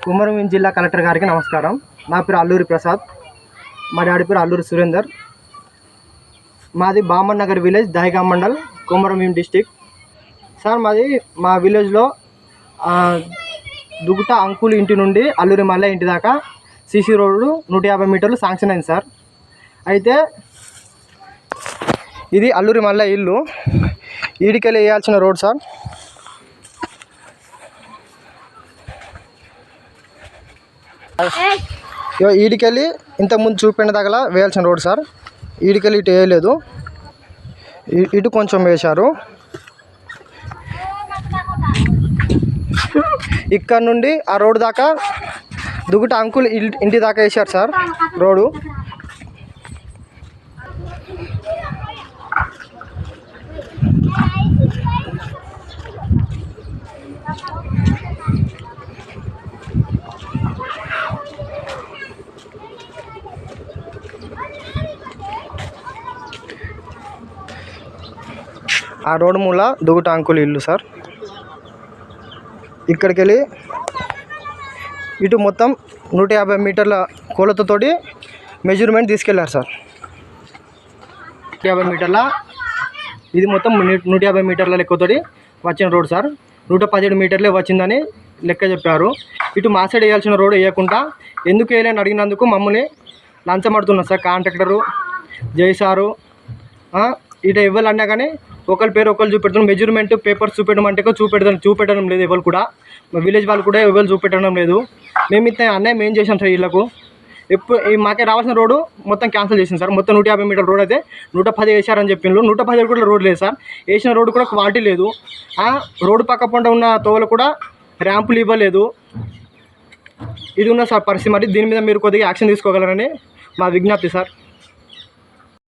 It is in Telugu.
కుమరం జిల్లా కలెక్టర్ గారికి నమస్కారం. నా పేరు అల్లూరి ప్రసాద్, మా డాడీ పేరు అల్లూరి సురేందర్. మాది Baman Nagar village, Dahegaon mandal, Kumaram district. Sir మా విలేజ్లో దుగుట అంకుల్ ఇంటి నుండి అల్లూరి మల్లయ్య ఇంటి దాకా సీసీ రోడ్డు 150 మీటర్లు శాంక్షన్ అయింది సార్. అయితే ఇది అల్లూరి మల్లయ్య ఇల్లు, ఈడికెళ్ళి వేయాల్సిన రోడ్ సార్. ఈడికెళ్ళి ఇంతకుముందు చూపిన దగ్గర వేయాల్సిన రోడ్ సార్. ఈడికెళ్ళి ఇటు వేయలేదు, ఇటు కొంచెం వేశారు. ఇక్కడ నుండి ఆ రోడ్ దాకా దుగుట అంకుల్ ఇంటి దాకా వేశారు సార్ రోడ్డు. ఆ రోడ్డు మూల దుగుట అంకుల్ ఇల్లు సార్. ఇక్కడికి వెళ్ళి ఇటు మొత్తం 150 మీటర్ల కొలతతోటి మెజర్మెంట్ తీసుకెళ్ళారు సార్. 150 మీటర్ల, ఇది మొత్తం 150 మీటర్ల లెక్కతోటి వచ్చిన రోడ్ సార్. 117 మీటర్లే వచ్చిందని లెక్క చెప్పారు. ఇటు మా సైడ్ వేయాల్సిన రోడ్ వేయకుండా ఎందుకు వేయలేని అడిగినందుకు మమ్మల్ని లంచం అడుతున్నారు సార్. కాంట్రాక్టరు, జై సారు ఇటు ఇవ్వాలన్నా కానీ ఒకరి పేరు ఒకరు చూపెడుతున్నారు. మెజర్మెంట్ పేపర్స్ చూపెట్టమంటే చూపెట్టడం లేదు. ఎవరు కూడా, మా విలేజ్ వాళ్ళు కూడా ఎవరు చూపెట్టడం లేదు. మేము ఇంత అన్యాయం ఏం చేసాం సార్ వీళ్ళకు. ఎప్పుడు మాకే రావాల్సిన రోడ్డు మొత్తం క్యాన్సిల్ చేసింది సార్. మొత్తం 150 మీటర్ల రోడ్ అయితే 110 వేసారని చెప్పిండ్రు. 110 కూడా రోడ్ లేదు సార్. వేసిన రోడ్డు కూడా క్వాలిటీ లేదు. రోడ్డు పక్క పంట ఉన్న తోవలు కూడా ర్యాంపులు ఇవ్వలేదు. ఇది ఉన్న సార్ పరిస్థితి. మరి దీని మీద మీరు కొద్దిగా యాక్షన్ తీసుకోగలరని మా విజ్ఞప్తి సార్.